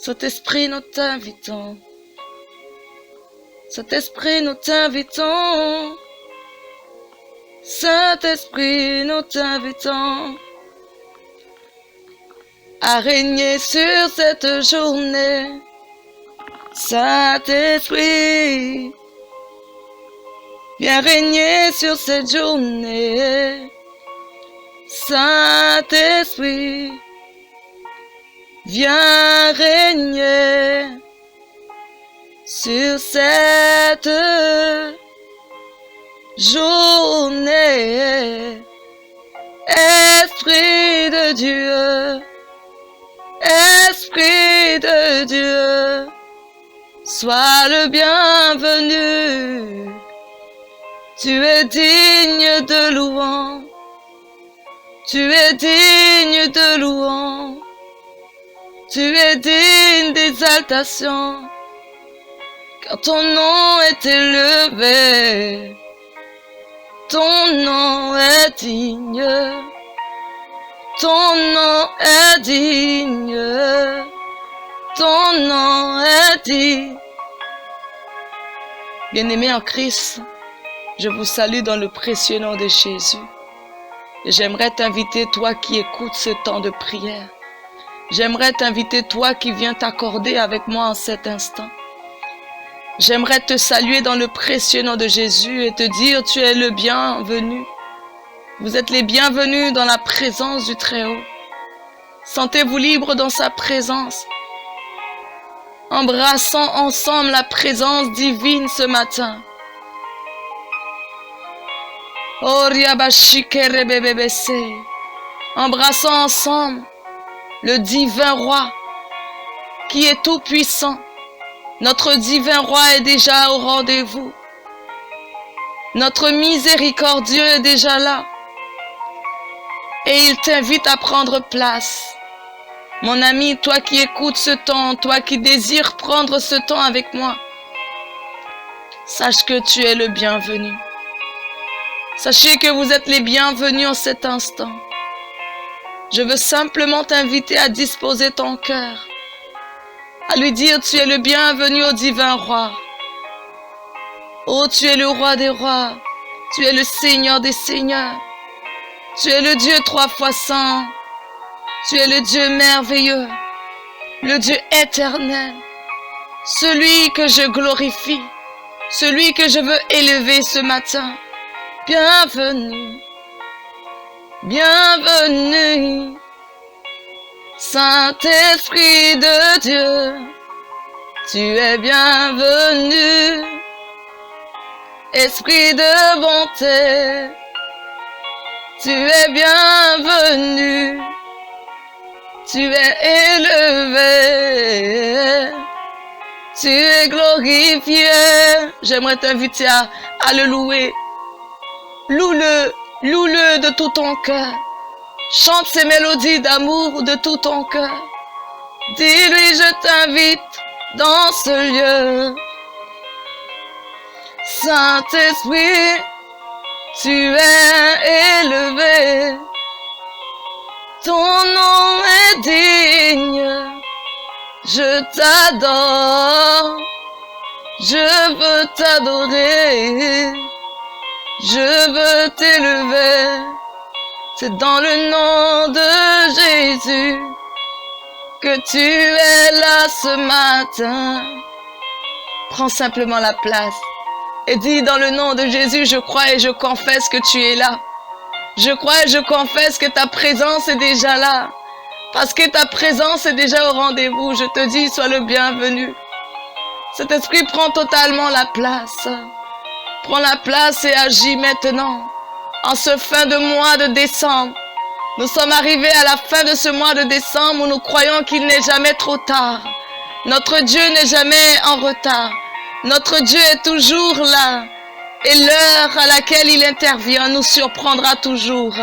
Saint-Esprit, nous t'invitons. Saint-Esprit, nous t'invitons. Saint-Esprit, nous t'invitons à régner sur cette journée. Saint-Esprit, viens régner sur cette journée. Saint-Esprit, viens régner sur cette journée. Esprit de Dieu, Esprit de Dieu, sois le bienvenu. Tu es digne de louange, tu es digne de louange, tu es digne d'exaltation, car ton nom est élevé, ton nom est digne, ton nom est digne, ton nom est digne. Bien-aimés en Christ, je vous salue dans le précieux nom de Jésus. Et j'aimerais t'inviter, toi qui écoutes ce temps de prière. J'aimerais t'inviter, toi qui viens t'accorder avec moi en cet instant. J'aimerais te saluer dans le précieux nom de Jésus et te dire, tu es le bienvenu. Vous êtes les bienvenus dans la présence du Très-Haut. Sentez-vous libre dans sa présence. Embrassons ensemble la présence divine ce matin. Embrassons ensemble le divin roi qui est tout puissant. Notre divin roi est déjà au rendez-vous. Notre miséricordieux est déjà là. Et il t'invite à prendre place. Mon ami, toi qui écoutes ce temps, toi qui désires prendre ce temps avec moi, sache que tu es le bienvenu. Sachez que vous êtes les bienvenus en cet instant. Je veux simplement t'inviter à disposer ton cœur, à lui dire tu es le bienvenu au divin roi. Oh, tu es le roi des rois, tu es le Seigneur des seigneurs, tu es le Dieu 3 fois saint, tu es le Dieu merveilleux, le Dieu éternel, celui que je glorifie, celui que je veux élever ce matin. Bienvenue, bienvenue, Saint-Esprit de Dieu, tu es bienvenu, Esprit de bonté, tu es bienvenu, tu es élevé, tu es glorifié. J'aimerais t'inviter à le louer. Loue-le de tout ton cœur. Chante ces mélodies d'amour de tout ton cœur. Dis-lui, je t'invite dans ce lieu. Saint-Esprit, tu es élevé. Ton nom est digne. Je t'adore. Je veux t'adorer. Je veux t'élever, c'est dans le nom de Jésus que tu es là ce matin. Prends simplement la place et dis dans le nom de Jésus, je crois et je confesse que tu es là. Je crois et je confesse que ta présence est déjà là. Parce que ta présence est déjà au rendez-vous, je te dis, sois le bienvenu. Cet esprit prend totalement la place. Prends la place et agis maintenant. En ce fin de mois de décembre, nous sommes arrivés à la fin de ce mois de décembre où nous croyons qu'il n'est jamais trop tard. Notre Dieu n'est jamais en retard. Notre Dieu est toujours là. Et l'heure à laquelle il intervient nous surprendra toujours.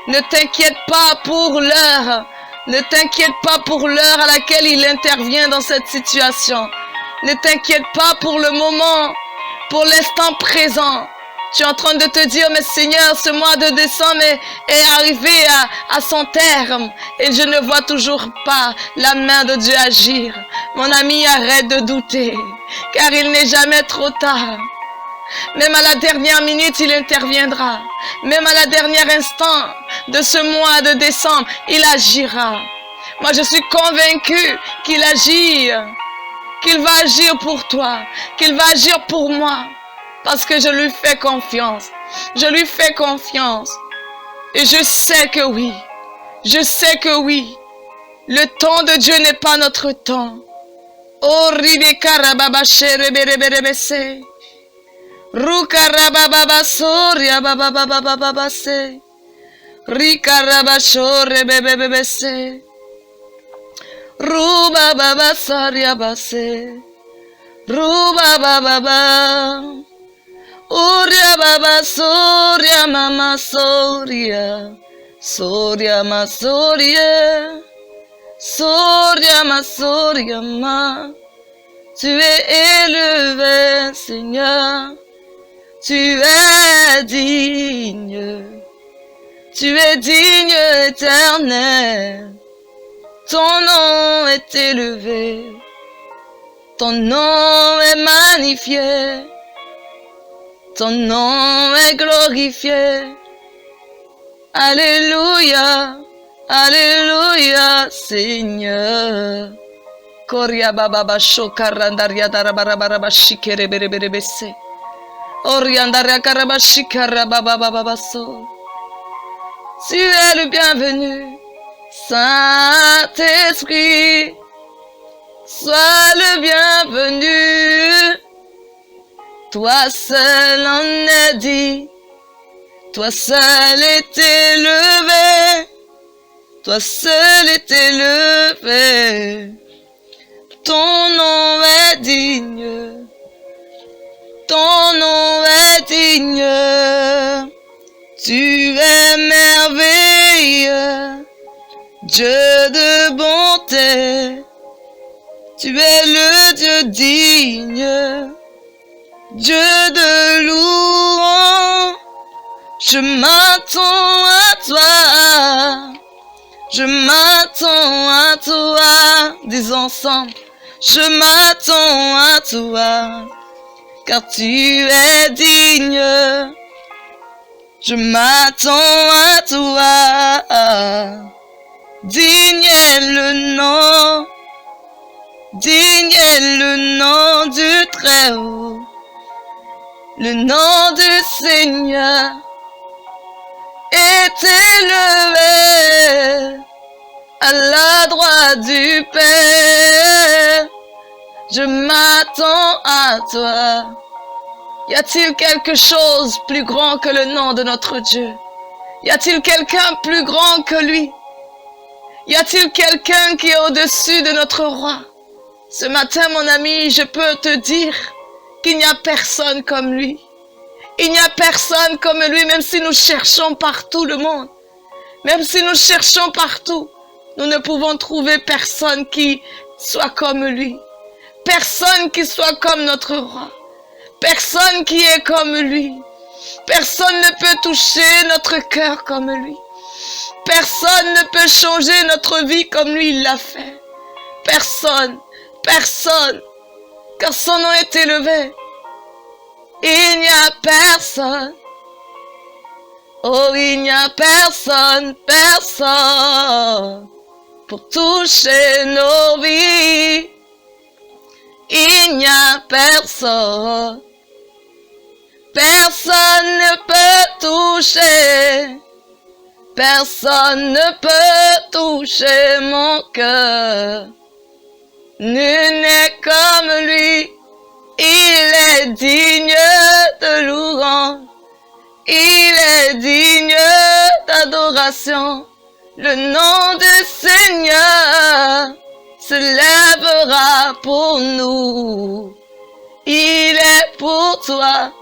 Ne t'inquiète pas pour l'heure. Ne t'inquiète pas pour l'heure à laquelle il intervient dans cette situation. Ne t'inquiète pas pour le moment. Pour l'instant présent, Tu es en train de te dire, mais Seigneur, ce mois de décembre est arrivé à son terme et je ne vois toujours pas la main de Dieu agir. Mon ami, arrête de douter, car il n'est jamais trop tard. Même à la dernière minute, il interviendra. Même à la dernière instant de ce mois de décembre, il agira. Moi, je suis convaincue qu'il agit, qu'il va agir pour toi, qu'il va agir pour moi. Parce que je lui fais confiance. Je lui fais confiance. Et je sais que oui. Je sais que oui. Le temps de Dieu n'est pas notre temps. Oh, ribe karababa sherebereberebese. Rukarababa soria bababababa se. Rikaraba shorebebebese. Rubababa saria base. Rubababa. Uria baba soria mama soria. Soria ma soria. Soria ma soria ma. Tu es élevé, Seigneur. Tu es digne. Tu es digne, éternel. Ton nom est élevé. Ton nom est magnifié. Ton nom est glorifié. Alléluia, Alléluia, Seigneur. Koria baba shokarandaria darabarabara shikere berebese. Oriandaria karaba shikara baba so. Tu es le bienvenu, Saint-Esprit. Sois le bienvenu. Toi seul en es dit, toi seul est élevé, toi seul est élevé. Ton nom est digne, ton nom est digne. Tu es merveilleux, Dieu de bonté. Tu es le Dieu digne. Dieu de louange, je m'attends à toi, je m'attends à toi, disons ensemble, je m'attends à toi, car tu es digne, je m'attends à toi, digne est le nom, digne est le nom du Très-Haut. Le nom du Seigneur est élevé à la droite du Père. Je m'attends à toi. Y a-t-il quelque chose plus grand que le nom de notre Dieu? Y a-t-il quelqu'un plus grand que lui? Y a-t-il quelqu'un qui est au-dessus de notre roi? Ce matin, mon ami, je peux te dire qu'il n'y a personne comme lui. Il n'y a personne comme lui, même si nous cherchons partout le monde. Même si nous cherchons partout, nous ne pouvons trouver personne qui soit comme lui. Personne qui soit comme notre roi. Personne qui est comme lui. Personne ne peut toucher notre cœur comme lui. Personne ne peut changer notre vie comme lui il l'a fait. Personne, personne. Car son nom est élevé. Il n'y a personne. Oh, il n'y a personne, personne pour toucher nos vies. Il n'y a personne. Personne ne peut toucher. Personne ne peut toucher mon cœur. Nul n'est comme lui. Il est digne de louange. Il est digne d'adoration. Le nom du Seigneur se lèvera pour nous. Il est pour toi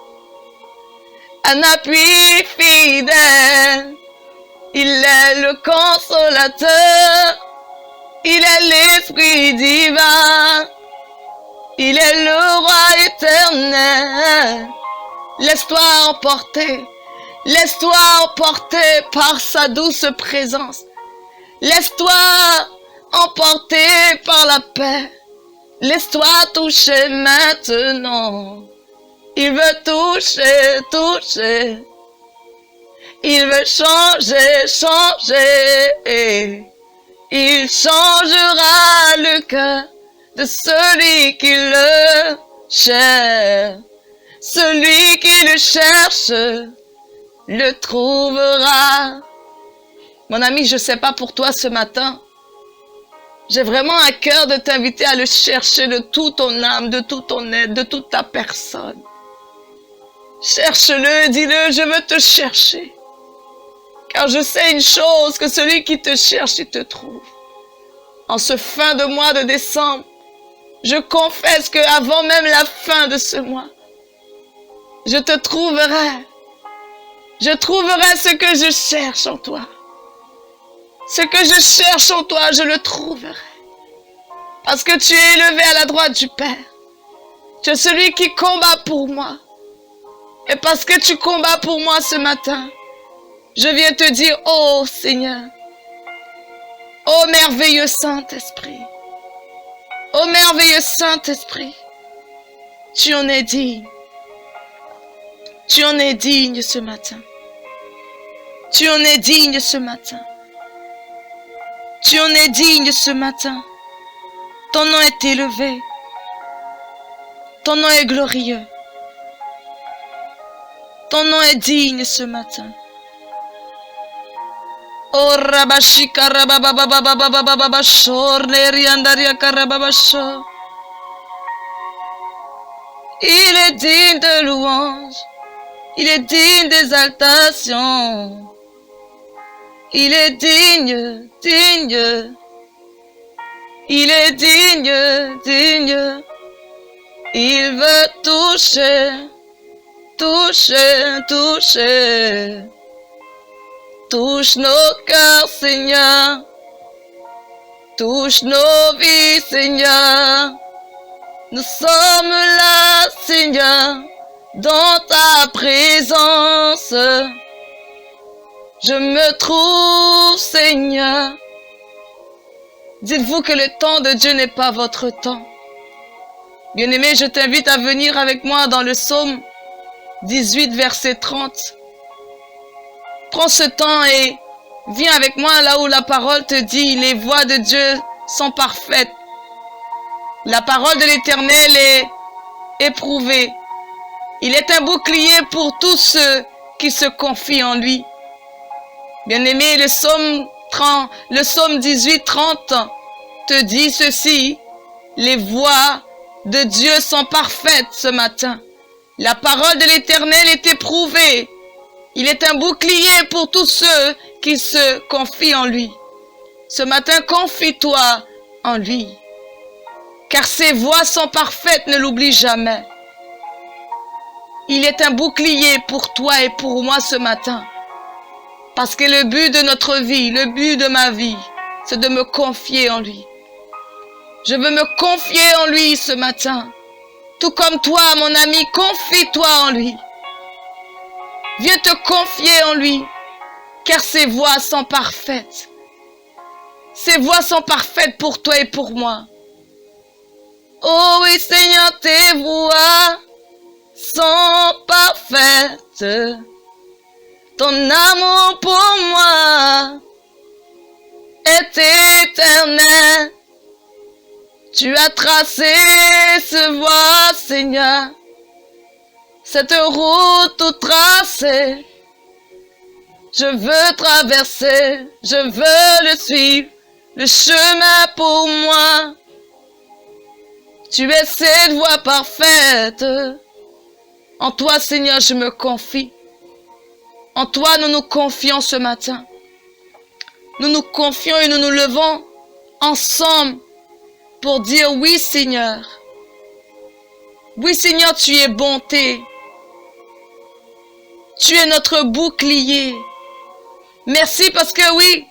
un appui fidèle. Il est le consolateur. Il est l'Esprit divin. Il est le roi éternel. Laisse-toi emporter. Laisse-toi emporter par sa douce présence. Laisse-toi emporter par la paix. Laisse-toi toucher maintenant. Il veut toucher, toucher. Il veut changer, changer. Il changera le cœur de celui qui le cherche. Celui qui le cherche le trouvera. Mon ami, je ne sais pas pour toi ce matin. J'ai vraiment à cœur de t'inviter à le chercher de toute ton âme, de tout ton être, de toute ta personne. Cherche-le, dis-le, je veux te chercher. Car je sais une chose, que celui qui te cherche, il te trouve. En ce fin de mois de décembre, je confesse qu'avant même la fin de ce mois, je te trouverai. Je trouverai ce que je cherche en toi. Ce que je cherche en toi, je le trouverai. Parce que tu es élevé à la droite du Père. Tu es celui qui combat pour moi. Et parce que tu combats pour moi ce matin, je viens te dire, oh Seigneur, oh merveilleux Saint-Esprit, oh merveilleux Saint-Esprit, tu en es digne. Tu en es digne ce matin. Tu en es digne ce matin. Tu en es digne ce matin. Ton nom est élevé. Ton nom est glorieux. Ton nom est digne ce matin. Oh Rabashika Rabababababababababashor Neriandaria Karababashor. Il est digne de louange. Il est digne d'exaltation. Il est digne, digne. Il est digne, digne. Il veut toucher, toucher, toucher. Touche nos cœurs, Seigneur. Touche nos vies, Seigneur. Nous sommes là, Seigneur, dans ta présence. Je me trouve, Seigneur. Dites-vous que le temps de Dieu n'est pas votre temps. Bien-aimé, je t'invite à venir avec moi dans le psaume 18, verset 30. Prends ce temps et viens avec moi là où la parole te dit, les voies de Dieu sont parfaites. La parole de l'Éternel est éprouvée. Il est un bouclier pour tous ceux qui se confient en lui. Bien-aimé, le psaume 18, 30 te dit ceci. Les voies de Dieu sont parfaites ce matin. La parole de l'Éternel est éprouvée. Il est un bouclier pour tous ceux qui se confient en lui. Ce matin, confie-toi en lui. Car ses voies sont parfaites, ne l'oublie jamais. Il est un bouclier pour toi et pour moi ce matin. Parce que le but de notre vie, le but de ma vie, c'est de me confier en lui. Je veux me confier en lui ce matin. Tout comme toi, mon ami, confie-toi en lui. Viens te confier en lui, car ses voies sont parfaites. Ses voies sont parfaites pour toi et pour moi. Oh oui, Seigneur, tes voies sont parfaites. Ton amour pour moi est éternel. Tu as tracé ce voie, Seigneur, cette route tout tracée. Je veux traverser, je veux le suivre, le chemin pour moi. Tu es cette voie parfaite. En toi, Seigneur, je me confie. En toi, nous nous confions ce matin. Nous nous confions et nous nous levons ensemble pour dire oui, Seigneur. Oui, Seigneur, tu es bonté. Tu es notre bouclier. Merci parce que oui,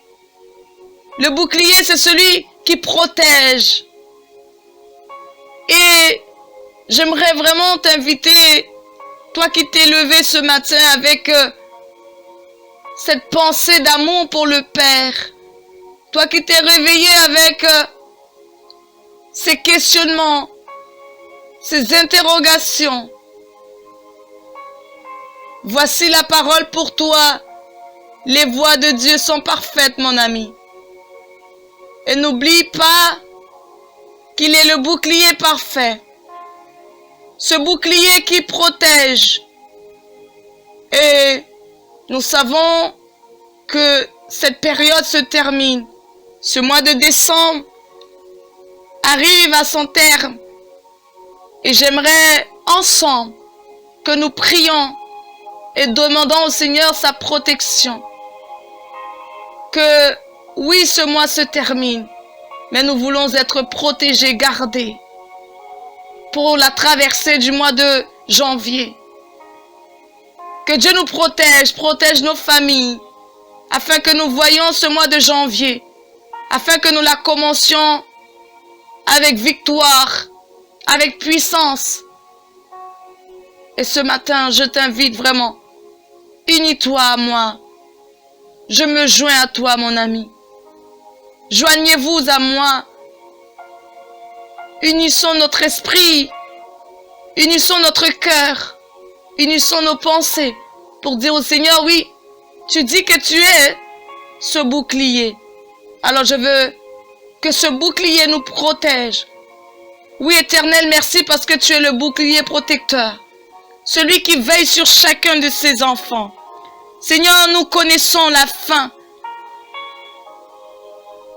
le bouclier, c'est celui qui protège. Et j'aimerais vraiment t'inviter Toi qui t'es levé ce matin avec cette pensée d'amour pour le Père. Toi qui t'es réveillé avec ces questionnements, ces interrogations. Voici la parole pour toi. Les voies de Dieu sont parfaites, mon ami. Et n'oublie pas qu'il est le bouclier parfait. Ce bouclier qui protège. Et nous savons que cette période se termine. Ce mois de décembre arrive à son terme. Et j'aimerais ensemble que nous prions et demandons au Seigneur sa protection. Que oui, ce mois se termine, mais nous voulons être protégés, gardés pour la traversée du mois de janvier. Que Dieu nous protège, protège nos familles, afin que nous voyions ce mois de janvier, afin que nous la commencions avec victoire, avec puissance. Et ce matin, je t'invite vraiment, unis-toi à moi. Je me joins à toi, mon ami. Joignez-vous à moi. Unissons notre esprit, unissons notre cœur, unissons nos pensées pour dire au Seigneur, oui, tu dis que tu es ce bouclier. Alors je veux que ce bouclier nous protège. Oui, Éternel, merci parce que tu es le bouclier protecteur. Celui qui veille sur chacun de ses enfants. Seigneur, nous connaissons la fin.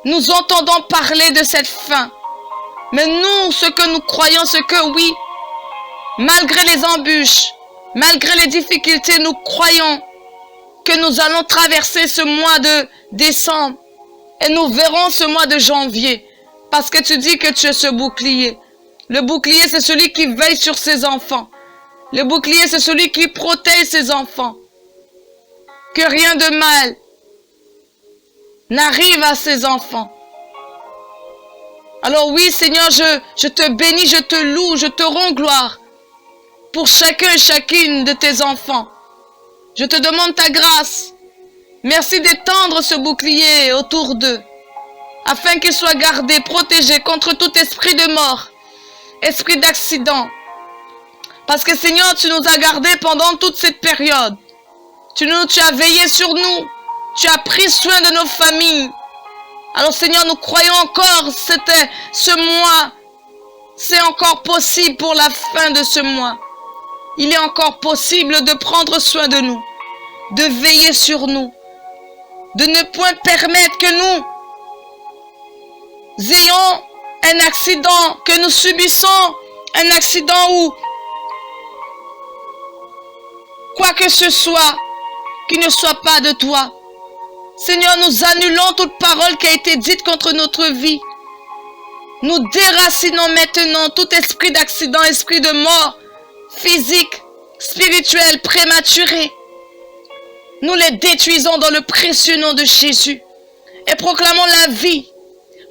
Nous entendons parler de cette fin. Mais nous, ce que nous croyons, c'est que oui, malgré les embûches, malgré les difficultés, nous croyons que nous allons traverser ce mois de décembre et nous verrons ce mois de janvier. Parce que tu dis que tu es ce bouclier. Le bouclier, c'est celui qui veille sur ses enfants. Le bouclier, c'est celui qui protège ses enfants. Que rien de mal n'arrive à ses enfants. Alors oui, Seigneur, je te bénis, je te loue, je te rends gloire pour chacun et chacune de tes enfants. Je te demande ta grâce. Merci d'étendre ce bouclier autour d'eux, afin qu'ils soient gardés, protégés contre tout esprit de mort, esprit d'accident. Parce que Seigneur, tu nous as gardés pendant toute cette période. Tu as veillé sur nous. Tu as pris soin de nos familles. Alors Seigneur, nous croyons encore, ce mois, c'est encore possible pour la fin de ce mois. Il est encore possible de prendre soin de nous, de veiller sur nous, de ne point permettre que nous ayons un accident, que nous subissons un accident ou quoi que ce soit qui ne soit pas de toi. Seigneur, nous annulons toute parole qui a été dite contre notre vie. Nous déracinons maintenant tout esprit d'accident, esprit de mort, physique, spirituel, prématuré. Nous les détruisons dans le précieux nom de Jésus. Et proclamons la vie.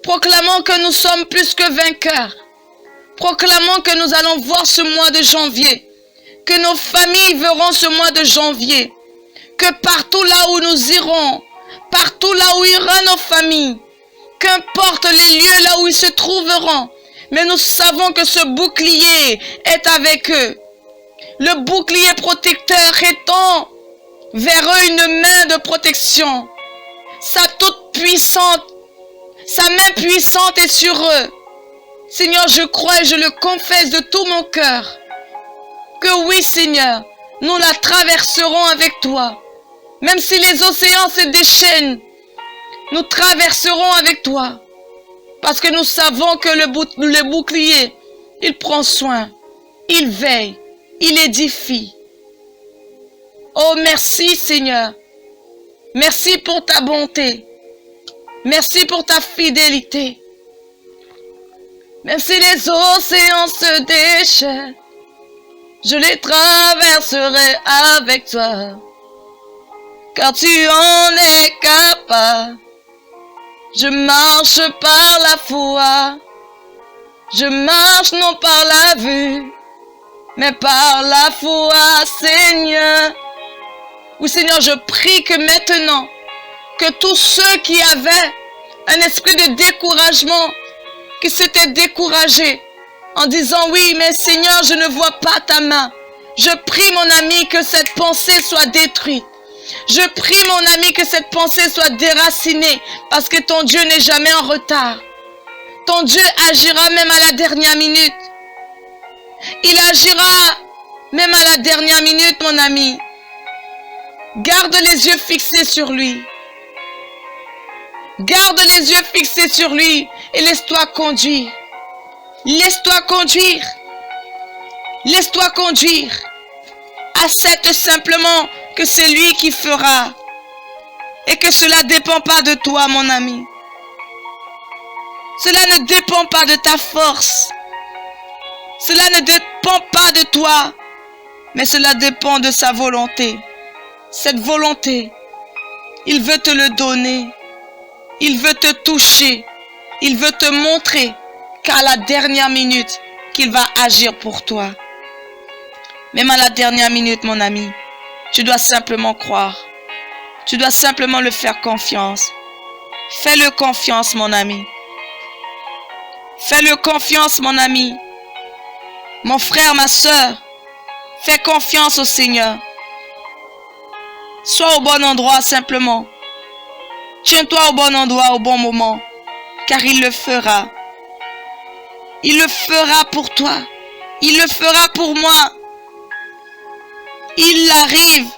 Proclamons que nous sommes plus que vainqueurs. Proclamons que nous allons voir ce mois de janvier. Que nos familles verront ce mois de janvier. Que partout là où nous irons, partout là où iront nos familles, qu'importe les lieux là où ils se trouveront, mais nous savons que ce bouclier est avec eux. Le bouclier protecteur étend vers eux une main de protection. Sa main puissante est sur eux. Seigneur, je crois et je le confesse de tout mon cœur, que oui, Seigneur, nous la traverserons avec toi. Même si les océans se déchaînent, nous traverserons avec toi. Parce que nous savons que le bouclier, il prend soin, il veille, il édifie. Oh, merci Seigneur. Merci pour ta bonté. Merci pour ta fidélité. Même si les océans se déchaînent, je les traverserai avec toi. Car tu en es capable. Je marche par la foi. Je marche non par la vue. mais par la foi, Seigneur. Oui, Seigneur, je prie que maintenant, que tous ceux qui avaient un esprit de découragement, qui s'étaient découragés, en disant, oui, mais Seigneur, je ne vois pas ta main. Je prie, mon ami, que cette pensée soit détruite. Je prie, mon ami, que cette pensée soit déracinée, parce que ton Dieu n'est jamais en retard. Ton Dieu agira même à la dernière minute. Il agira même à la dernière minute, mon ami. Garde les yeux fixés sur lui. Garde les yeux fixés sur lui et laisse-toi conduire. Laisse-toi conduire. Laisse-toi conduire. Accepte simplement que c'est lui qui fera. Et que cela ne dépend pas de toi, mon ami. Cela ne dépend pas de ta force. Cela ne dépend pas de toi. Mais cela dépend de sa volonté. Cette volonté, il veut te le donner. Il veut te toucher. Il veut te montrer qu'à la dernière minute, qu'il va agir pour toi. Même à la dernière minute, mon ami, tu dois simplement croire. Tu dois simplement le faire confiance. Fais-le confiance, mon ami. Fais-le confiance, mon ami. Mon frère, ma soeur, fais confiance au Seigneur. Sois au bon endroit simplement. Tiens-toi au bon endroit, au bon moment, car il le fera. Il le fera pour toi. Il le fera pour moi. Il arrive.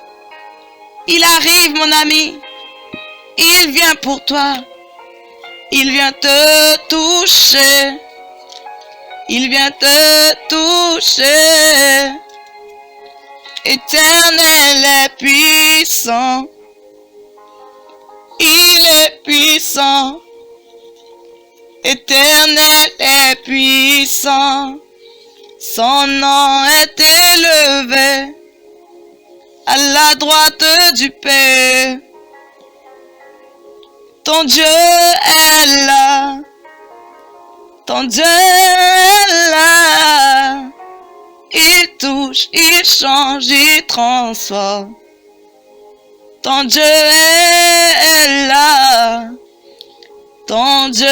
Il arrive, mon ami. Il vient pour toi. Il vient te toucher. Il vient te toucher. Éternel est puissant. Il est puissant. Éternel est puissant. Son nom est élevé à la droite du Père. Ton Dieu est là. Ton Dieu est là. Il touche, il change, il transforme. Ton Dieu est là. Ton Dieu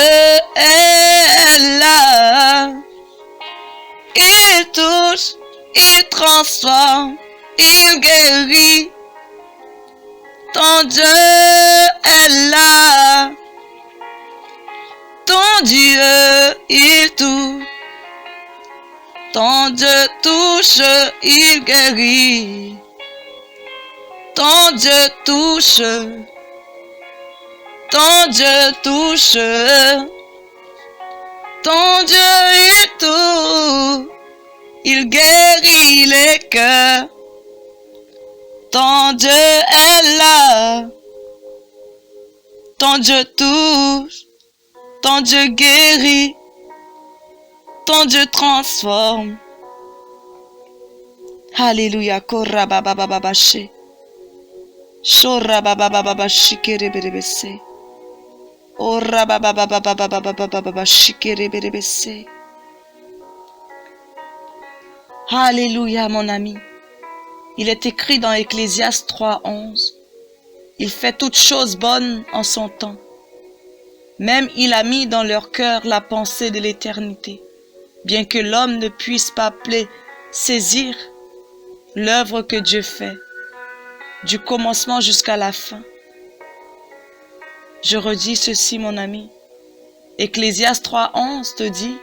est là. Il touche, il transforme, il guérit. Ton Dieu est là. Ton Dieu, il touche. Ton Dieu touche, il guérit. Ton Dieu touche. Ton Dieu touche. Ton Dieu, il touche. Il guérit les cœurs. Ton Dieu est là. Ton Dieu touche. Ton Dieu guérit. Ton Dieu transforme. Alléluia. Korababababashe. Shorabababababashi kereberebese. Orabababababababababashi kereberebese. Alléluia, mon ami. Il est écrit dans Ecclésiaste 3:11. Il fait toutes choses bonnes en son temps. Même il a mis dans leur cœur la pensée de l'éternité, bien que l'homme ne puisse pas saisir l'œuvre que Dieu fait, du commencement jusqu'à la fin. Je redis ceci, mon ami. Ecclésiaste 3:11 te dit,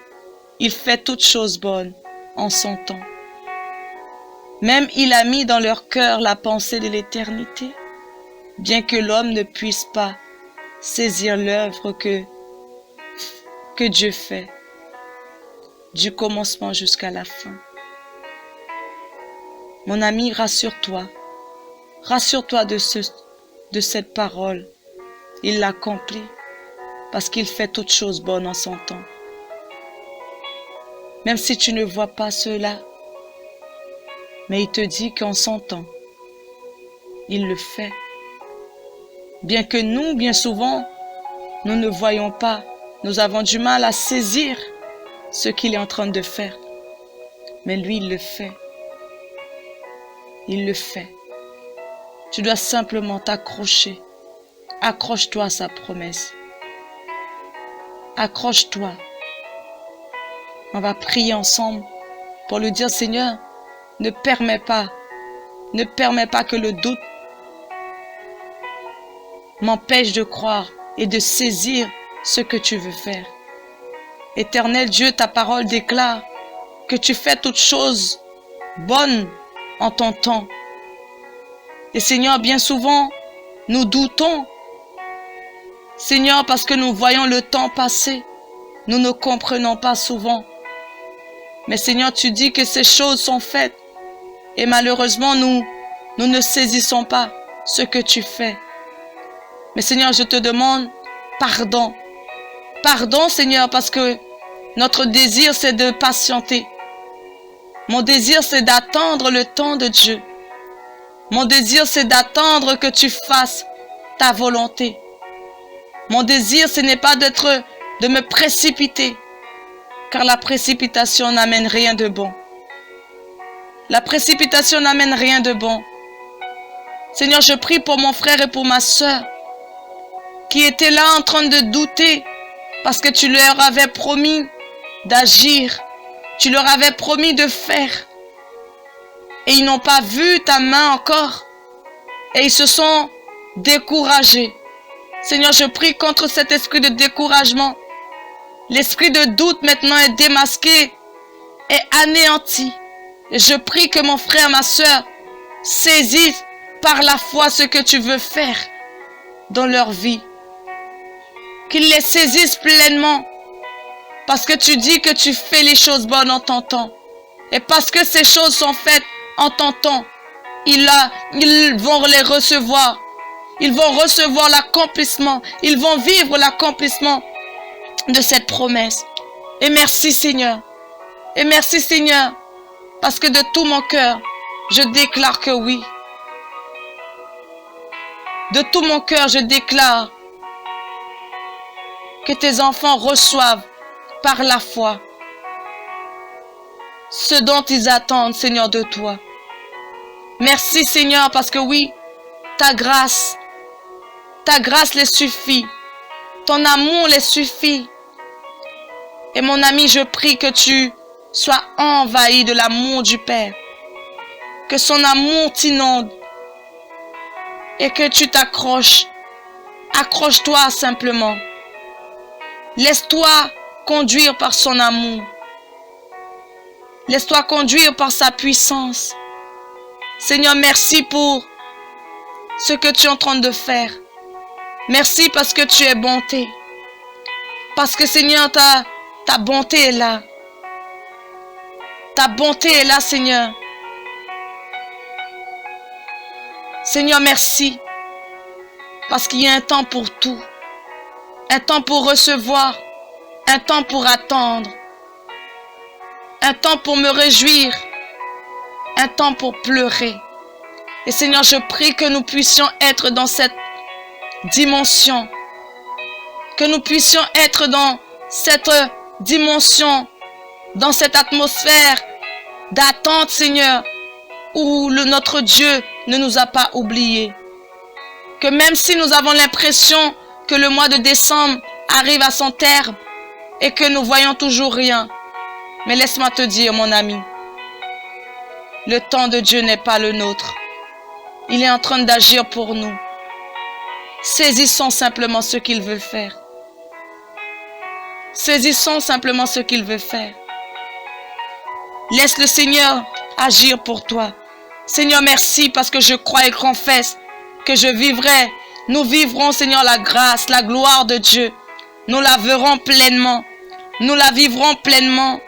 il fait toutes choses bonnes en son temps. Même il a mis dans leur cœur la pensée de l'éternité, bien que l'homme ne puisse pas saisir l'œuvre que Dieu fait, du commencement jusqu'à la fin. Mon ami, rassure-toi. Rassure-toi de cette parole. Il l'accomplit parce qu'il fait toutes choses bonnes en son temps. Même si tu ne vois pas cela, mais il te dit qu'en son temps, il le fait. Bien que nous, bien souvent, nous ne voyons pas, nous avons du mal à saisir ce qu'il est en train de faire. Mais lui, il le fait. il le fait. Tu dois simplement t'accrocher. Accroche-toi à sa promesse. Accroche-toi. On va prier ensemble pour lui dire, Seigneur, ne permets pas que le doute m'empêche de croire et de saisir ce que tu veux faire. Éternel Dieu, ta parole déclare que tu fais toutes choses bonnes en ton temps. Et Seigneur, bien souvent, nous doutons. Seigneur, parce que nous voyons le temps passer, nous ne comprenons pas souvent. Mais Seigneur, tu dis que ces choses sont faites. Et malheureusement, nous ne saisissons pas ce que tu fais. Mais Seigneur, je te demande pardon. Pardon, Seigneur, parce que notre désir, c'est de patienter. Mon désir, c'est d'attendre le temps de Dieu. Mon désir, c'est d'attendre que tu fasses ta volonté. Mon désir, ce n'est pas de me précipiter, car la précipitation n'amène rien de bon. La précipitation n'amène rien de bon. Seigneur, je prie pour mon frère et pour ma sœur, qui étaient là en train de douter, parce que tu leur avais promis d'agir. Tu leur avais promis de faire. Et ils n'ont pas vu ta main encore. Et ils se sont découragés. Seigneur, je prie contre cet esprit de découragement. L'esprit de doute maintenant est démasqué, est anéanti. Et je prie que mon frère, ma sœur, saisissent par la foi ce que tu veux faire dans leur vie. Qu'ils les saisissent pleinement. Parce que tu dis que tu fais les choses bonnes en ton temps. Et parce que ces choses sont faites en ton temps, ils vont les recevoir. Ils vont recevoir l'accomplissement. Ils vont vivre l'accomplissement de cette promesse. Et merci Seigneur. Et merci Seigneur. Parce que de tout mon cœur, je déclare que oui. De tout mon cœur, je déclare que tes enfants reçoivent par la foi ce dont ils attendent, Seigneur, de toi. Merci Seigneur, parce que oui, ta grâce les suffit. Ton amour les suffit. Et mon ami, je prie que tu sois envahi de l'amour du Père. Que son amour t'inonde. Et que tu t'accroches. Accroche-toi simplement. Laisse-toi conduire par son amour. Laisse-toi conduire par sa puissance. Seigneur, merci pour ce que tu es en train de faire. Merci parce que tu es bonté. Parce que Seigneur, ta bonté est là. Ta bonté est là, Seigneur. Seigneur, merci. Parce qu'il y a un temps pour tout. Un temps pour recevoir. Un temps pour attendre. Un temps pour me réjouir. Un temps pour pleurer. Et Seigneur, je prie que nous puissions être dans cette dimension. Que nous puissions être dans cette dimension, dans cette atmosphère d'attente, Seigneur, où notre Dieu ne nous a pas oubliés. Que même si nous avons l'impression que le mois de décembre arrive à son terme et que nous voyons toujours rien, mais laisse-moi te dire, mon ami, le temps de Dieu n'est pas le nôtre. Il est en train d'agir pour nous. Saisissons simplement ce qu'il veut faire. Saisissons simplement ce qu'il veut faire. Laisse le Seigneur agir pour toi. Seigneur, merci parce que je crois et confesse que je vivrai. Nous vivrons, Seigneur, la grâce, la gloire de Dieu. Nous la verrons pleinement. Nous la vivrons pleinement.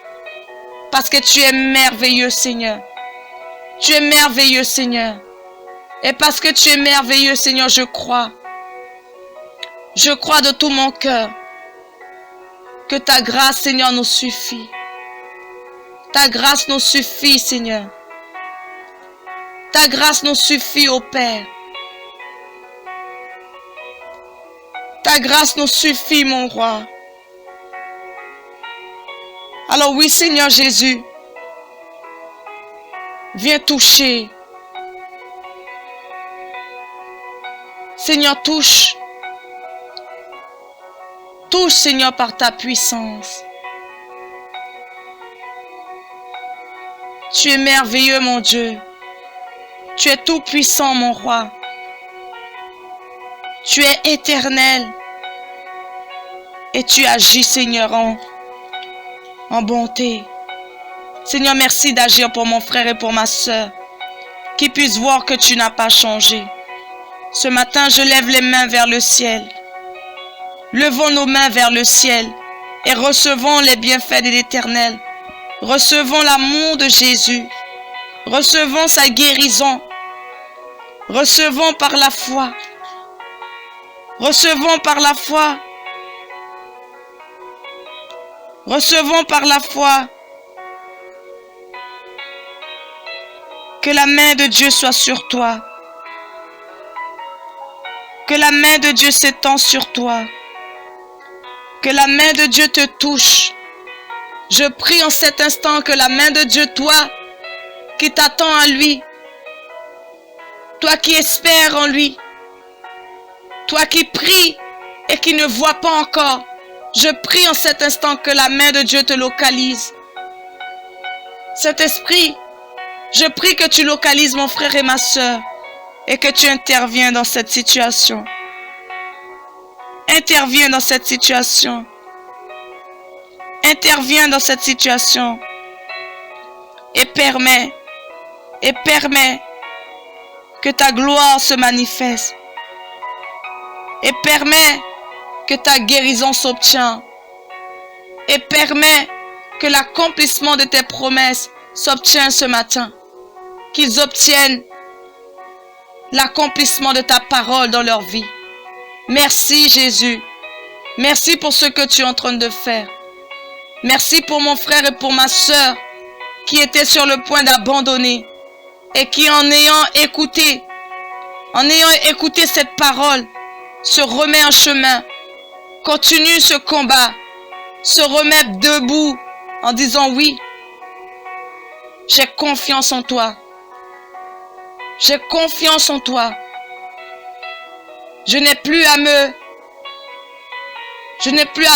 Parce que tu es merveilleux, Seigneur. Tu es merveilleux, Seigneur. Et parce que tu es merveilleux, Seigneur, je crois. Je crois de tout mon cœur que ta grâce, Seigneur, nous suffit. Ta grâce nous suffit, Seigneur. Ta grâce nous suffit, ô Père. Ta grâce nous suffit, mon roi. Alors oui, Seigneur Jésus, viens toucher Seigneur, touche. Touche, Seigneur, par ta puissance. Tu es merveilleux, mon Dieu. Tu es tout puissant, mon roi. Tu es éternel. Et tu agis, Seigneur, en bonté. Seigneur, merci d'agir pour mon frère et pour ma sœur, qui puissent voir que tu n'as pas changé. Ce matin, je lève les mains vers le ciel. Levons nos mains vers le ciel et recevons les bienfaits de l'Éternel. Recevons l'amour de Jésus. Recevons sa guérison. Recevons par la foi. Recevons par la foi. Recevons par la foi. Que la main de Dieu soit sur toi. Que la main de Dieu s'étend sur toi. Que la main de Dieu te touche. Je prie en cet instant que la main de Dieu, toi, qui t'attends à lui, toi qui espères en lui, toi qui pries et qui ne vois pas encore, je prie en cet instant que la main de Dieu te localise. Saint-Esprit, je prie que tu localises mon frère et ma sœur et que tu interviens dans cette situation. Interviens dans cette situation. Interviens dans cette situation. Et permets que ta gloire se manifeste. Et permets que ta guérison s'obtienne. Et permets que l'accomplissement de tes promesses s'obtienne ce matin. Qu'ils obtiennent l'accomplissement de ta parole dans leur vie. Merci Jésus. Merci pour ce que tu es en train de faire. Merci pour mon frère et pour ma sœur qui étaient sur le point d'abandonner et qui en ayant écouté cette parole, se remet en chemin, continue ce combat, se remet debout en disant oui, j'ai confiance en toi. J'ai confiance en toi. Je n'ai plus à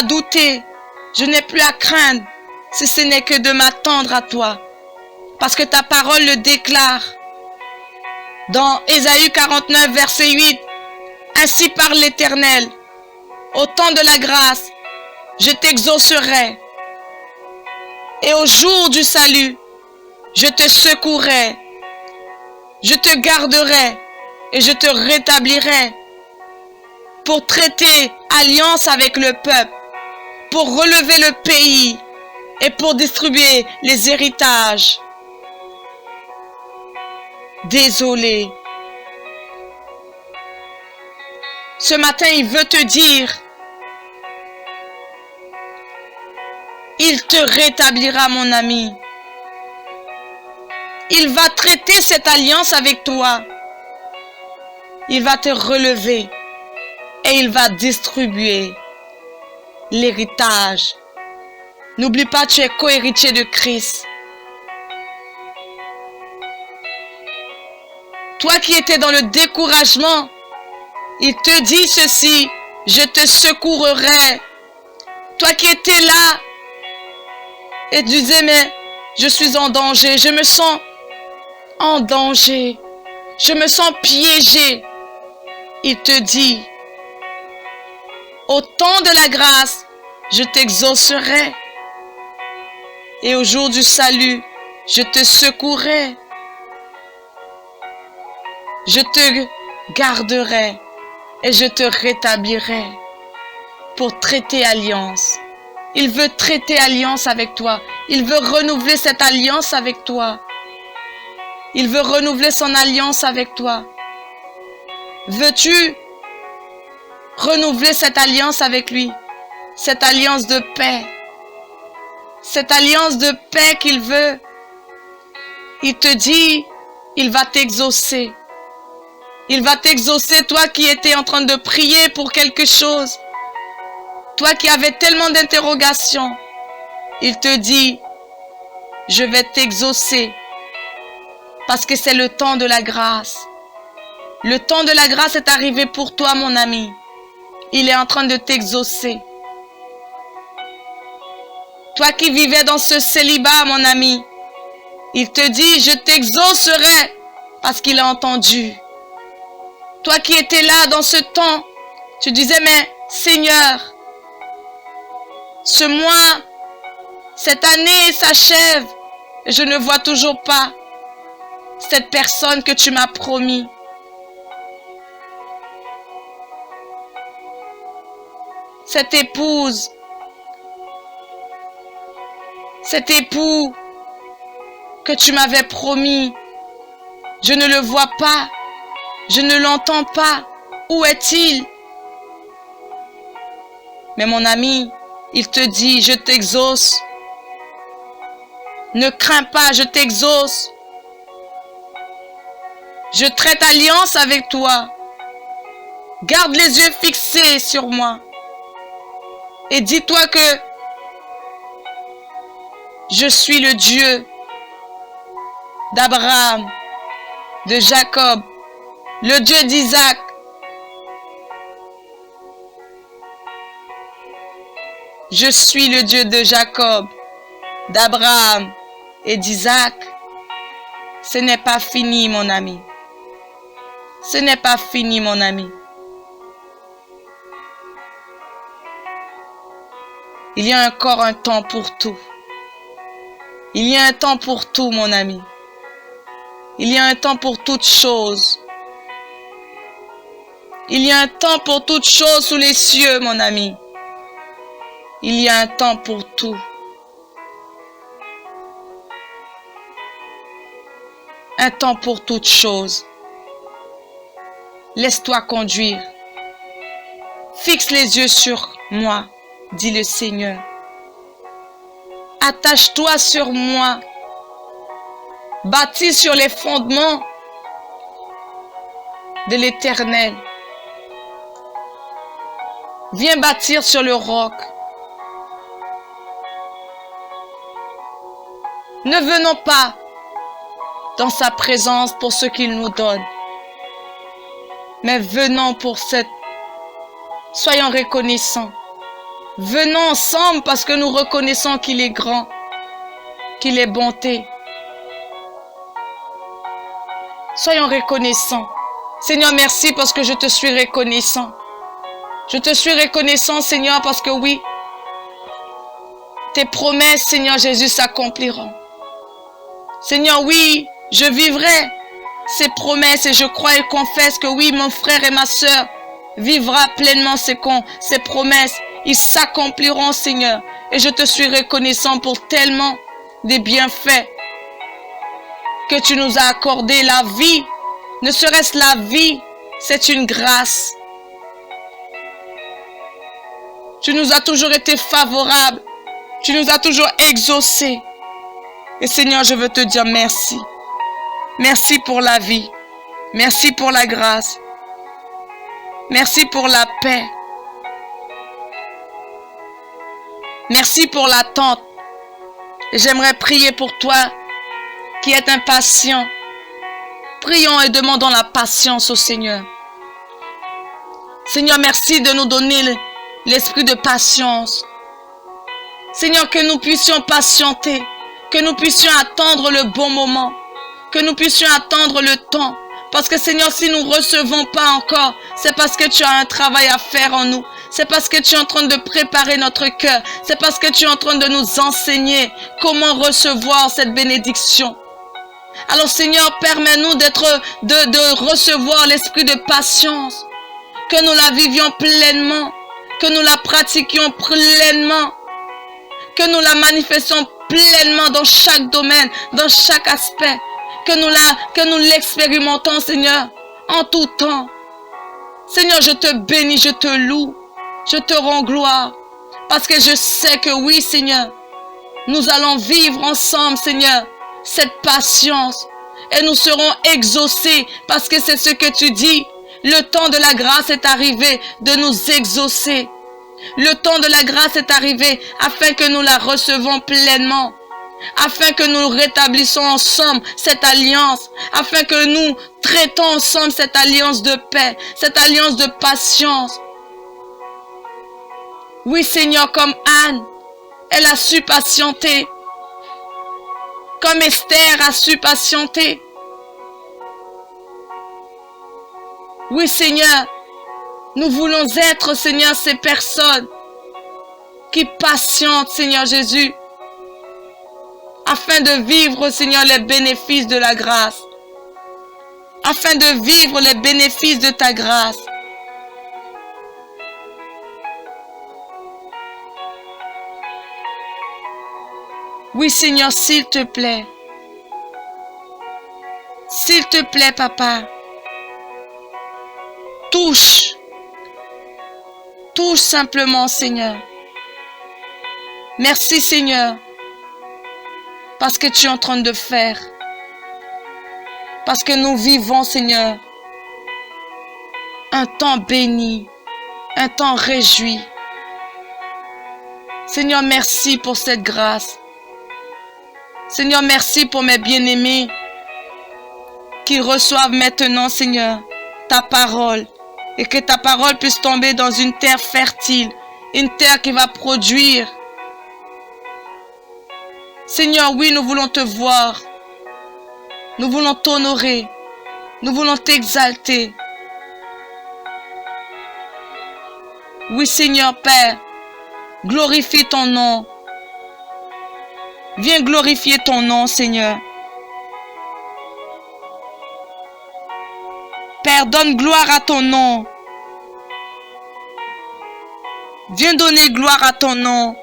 douter. Je n'ai plus à craindre si ce n'est que de m'attendre à toi. Parce que ta parole le déclare. Dans Ésaïe 49, verset 8. Ainsi parle l'Éternel. Au temps de la grâce, je t'exaucerai. Et au jour du salut, je te secouerai. Je te garderai et je te rétablirai pour traiter alliance avec le peuple, pour relever le pays et pour distribuer les héritages. Désolé. Ce matin, il veut te dire, il te rétablira, mon ami. Il va traiter cette alliance avec toi. Il va te relever et il va distribuer l'héritage. N'oublie pas, tu es co-héritier de Christ. Toi qui étais dans le découragement, il te dit ceci, je te secourerai. Toi qui étais là et tu disais, mais je suis en danger, je me sens en danger, je me sens piégé. Il te dit, au temps de la grâce, je t'exaucerai. Et au jour du salut, je te secouerai. Je te garderai et je te rétablirai pour traiter alliance. Il veut traiter alliance avec toi. Il veut renouveler cette alliance avec toi. Il veut renouveler son alliance avec toi. Veux-tu renouveler cette alliance avec lui? Cette alliance de paix. Cette alliance de paix qu'il veut. Il te dit, il va t'exaucer. Il va t'exaucer, toi qui étais en train de prier pour quelque chose. Toi qui avais tellement d'interrogations. Il te dit, je vais t'exaucer. Parce que c'est le temps de la grâce. Le temps de la grâce est arrivé pour toi, mon ami. Il est en train de t'exaucer. Toi qui vivais dans ce célibat, mon ami, il te dit, je t'exaucerai parce qu'il a entendu. Toi qui étais là dans ce temps, tu disais, mais Seigneur, ce mois, cette année s'achève et je ne vois toujours pas cette personne que tu m'as promis. Cette épouse, cet époux que tu m'avais promis, je ne le vois pas, je ne l'entends pas. Où est-il? Mais mon ami, il te dit, je t'exauce. Ne crains pas, je t'exauce. Je traite alliance avec toi. Garde les yeux fixés sur moi. Et dis-toi que je suis le Dieu d'Abraham, de Jacob, le Dieu d'Isaac. Je suis le Dieu de Jacob, d'Abraham et d'Isaac. Ce n'est pas fini, mon ami. Ce n'est pas fini, mon ami. Il y a encore un temps pour tout. Il y a un temps pour tout, mon ami. Il y a un temps pour toutes choses. Il y a un temps pour toutes choses sous les cieux, mon ami. Il y a un temps pour tout. Un temps pour toutes choses. Laisse-toi conduire. Fixe les yeux sur moi, dit le Seigneur. Attache-toi sur moi. Bâtis sur les fondements de l'Éternel. Viens bâtir sur le roc. Ne venons pas dans sa présence pour ce qu'il nous donne, mais venons pour cette... Soyons reconnaissants. Venons ensemble parce que nous reconnaissons qu'il est grand, qu'il est bonté. Soyons reconnaissants. Seigneur, merci parce que je te suis reconnaissant. Je te suis reconnaissant, Seigneur, parce que oui, tes promesses, Seigneur Jésus, s'accompliront. Seigneur, oui, je vivrai ces promesses et je crois et confesse que oui, mon frère et ma sœur vivra pleinement ces promesses. Ils s'accompliront, Seigneur. Et je te suis reconnaissant pour tellement des bienfaits que tu nous as accordé. La vie, ne serait-ce la vie, c'est une grâce. Tu nous as toujours été favorable. Tu nous as toujours exaucés. Et Seigneur, je veux te dire merci. Merci pour la vie. Merci pour la grâce. Merci pour la paix. Merci pour l'attente. Et j'aimerais prier pour toi qui es impatient. Prions et demandons la patience au Seigneur. Seigneur, merci de nous donner l'esprit de patience. Seigneur, que nous puissions patienter, que nous puissions attendre le bon moment, que nous puissions attendre le temps. Parce que Seigneur, si nous ne recevons pas encore, c'est parce que tu as un travail à faire en nous. C'est parce que tu es en train de préparer notre cœur. C'est parce que tu es en train de nous enseigner comment recevoir cette bénédiction. Alors Seigneur, permets-nous de recevoir l'esprit de patience. Que nous la vivions pleinement. Que nous la pratiquions pleinement. Que nous la manifestions pleinement dans chaque domaine, dans chaque aspect. Que nous l'expérimentons, Seigneur, en tout temps. Seigneur, je te bénis, je te loue, je te rends gloire. Parce que je sais que oui, Seigneur, nous allons vivre ensemble, Seigneur, cette patience. Et nous serons exaucés parce que c'est ce que tu dis. Le temps de la grâce est arrivé de nous exaucer. Le temps de la grâce est arrivé afin que nous la recevons pleinement. afin que nous rétablissons ensemble cette alliance, afin que nous traitons ensemble cette alliance de paix, cette alliance de patience. Oui, Seigneur, comme Anne, elle a su patienter, comme Esther a su patienter. Oui, Seigneur, nous voulons être, Seigneur, ces personnes qui patientent, Seigneur Jésus, afin de vivre, Seigneur, les bénéfices de la grâce, afin de vivre les bénéfices de ta grâce. Oui, Seigneur, s'il te plaît, Papa, touche simplement, Seigneur. Merci, Seigneur, parce que tu es en train de faire, parce que nous vivons, Seigneur, un temps béni, un temps réjoui. Seigneur, merci pour cette grâce. Seigneur, merci pour mes bien-aimés qui reçoivent maintenant, Seigneur, ta parole, et que ta parole puisse tomber dans une terre fertile, une terre qui va produire. Seigneur, oui, nous voulons te voir, nous voulons t'honorer, nous voulons t'exalter. Oui, Seigneur Père, glorifie ton nom. Viens glorifier ton nom, Seigneur. Père, donne gloire à ton nom. Viens donner gloire à ton nom,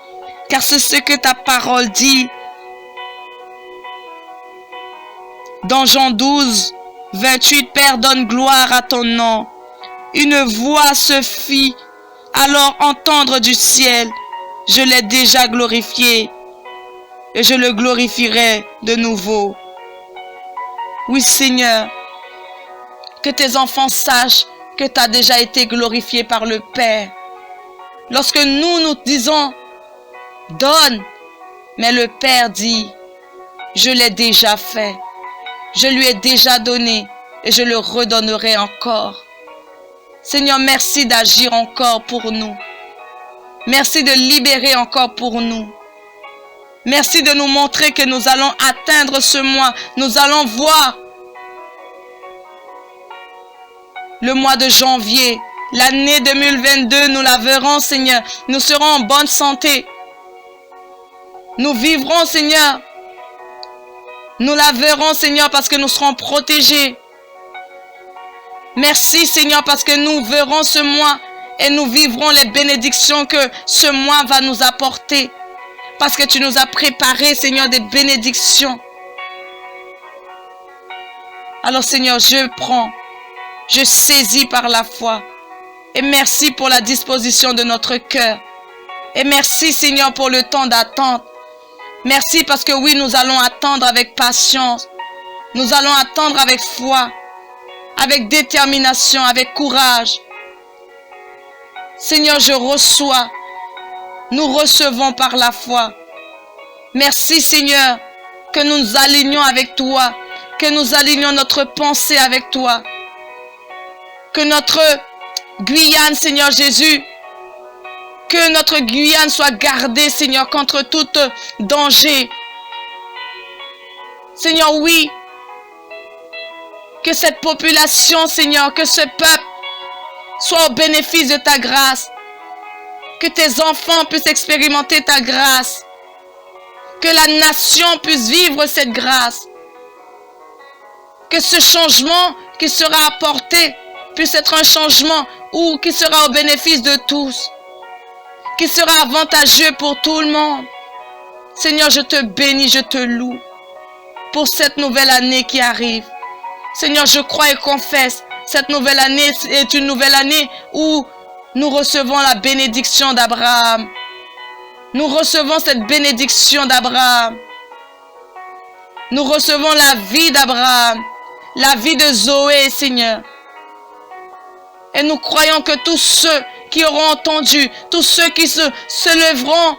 car c'est ce que ta parole dit. Dans Jean 12, 28, Père, donne gloire à ton nom. Une voix se fit alors entendre du ciel. Je l'ai déjà glorifié et je le glorifierai de nouveau. Oui, Seigneur, que tes enfants sachent que tu as déjà été glorifié par le Père. Lorsque nous disons, donne, mais le Père dit, je l'ai déjà fait, je lui ai déjà donné et je le redonnerai encore. Seigneur, merci d'agir encore pour nous. Merci de libérer encore pour nous. Merci de nous montrer que nous allons atteindre ce mois. Nous allons voir le mois de janvier. L'année 2022, nous la verrons, Seigneur. Nous serons en bonne santé. Nous vivrons, Seigneur. Nous la verrons, Seigneur, parce que nous serons protégés. Merci, Seigneur, parce que nous verrons ce mois et nous vivrons les bénédictions que ce mois va nous apporter. Parce que tu nous as préparé, Seigneur, des bénédictions. Alors, Seigneur, je prends, je saisis par la foi. Et merci pour la disposition de notre cœur. Et merci, Seigneur, pour le temps d'attente. Merci parce que oui, nous allons attendre avec patience. Nous allons attendre avec foi, avec détermination, avec courage. Seigneur, je reçois. Nous recevons par la foi. Merci, Seigneur, que nous nous alignons avec toi, que nous alignons notre pensée avec toi. Que notre Guyane, Seigneur Jésus, que notre Guyane soit gardée, Seigneur, contre tout danger. Seigneur, oui, que cette population, Seigneur, que ce peuple soit au bénéfice de ta grâce. Que tes enfants puissent expérimenter ta grâce. Que la nation puisse vivre cette grâce. Que ce changement qui sera apporté puisse être un changement qui sera au bénéfice de tous. Qui sera avantageux pour tout le monde. Seigneur, je te bénis, je te loue pour cette nouvelle année qui arrive. Seigneur, je crois et confesse, cette nouvelle année est une nouvelle année où nous recevons la bénédiction d'Abraham. Nous recevons cette bénédiction d'Abraham. Nous recevons la vie d'Abraham, la vie de Zoé, Seigneur. Et nous croyons que tous ceux qui auront entendu, tous ceux qui se lèveront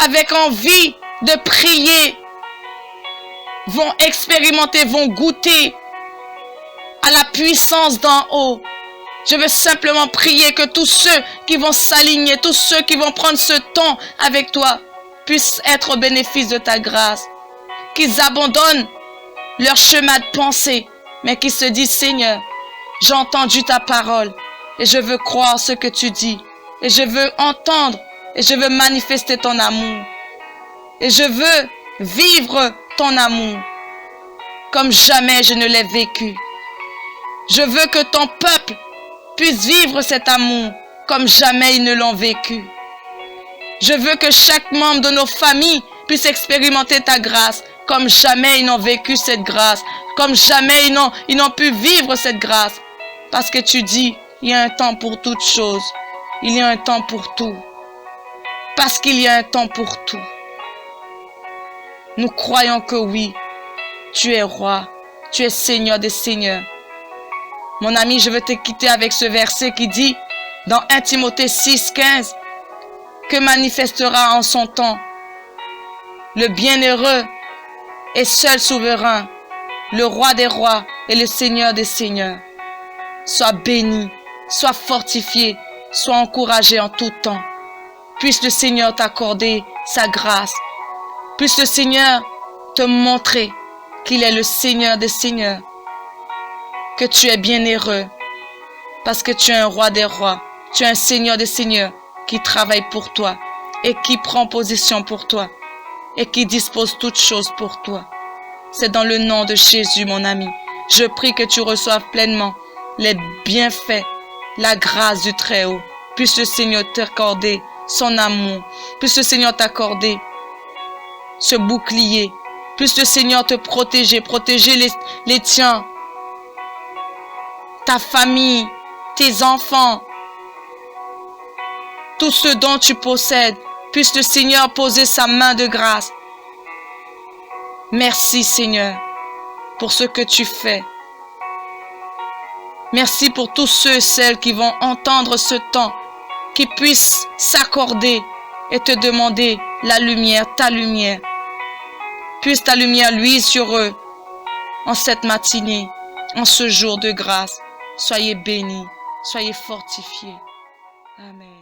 avec envie de prier, vont expérimenter, vont goûter à la puissance d'en haut. Je veux simplement prier que tous ceux qui vont s'aligner, tous ceux qui vont prendre ce temps avec toi, puissent être au bénéfice de ta grâce. Qu'ils abandonnent leur chemin de pensée, mais qu'ils se disent, Seigneur, j'ai entendu ta parole et je veux croire ce que tu dis. Et je veux entendre et je veux manifester ton amour. Et je veux vivre ton amour comme jamais je ne l'ai vécu. Je veux que ton peuple puisse vivre cet amour comme jamais ils ne l'ont vécu. Je veux que chaque membre de nos familles puisse expérimenter ta grâce comme jamais ils n'ont vécu cette grâce, comme jamais ils n'ont pu vivre cette grâce. Parce que tu dis, il y a un temps pour toutes choses. Il y a un temps pour tout. Parce qu'il y a un temps pour tout. Nous croyons que oui, tu es roi, tu es Seigneur des seigneurs. Mon ami, je veux te quitter avec ce verset qui dit, dans 1 Timothée 6,15, que manifestera en son temps le bienheureux et seul souverain, le roi des rois et le Seigneur des seigneurs. Sois béni, sois fortifié, sois encouragé en tout temps. Puisse le Seigneur t'accorder sa grâce. Puisse le Seigneur te montrer qu'il est le Seigneur des seigneurs. Que tu es bienheureux parce que tu es un roi des rois. Tu es un Seigneur des seigneurs qui travaille pour toi et qui prend position pour toi et qui dispose toutes choses pour toi. C'est dans le nom de Jésus, mon ami. Je prie que tu reçoives pleinement les bienfaits, la grâce du Très-Haut. Puisse le Seigneur t'accorder son amour. Puisse le Seigneur t'accorder ce bouclier. Puisse le Seigneur te protéger, protéger les tiens, ta famille, tes enfants, tout ce dont tu possèdes. Puisse le Seigneur poser sa main de grâce. Merci Seigneur pour ce que tu fais. Merci pour tous ceux et celles qui vont entendre ce temps, qui puissent s'accorder et te demander la lumière, ta lumière. Puisse ta lumière luire sur eux en cette matinée, en ce jour de grâce. Soyez bénis, soyez fortifiés. Amen.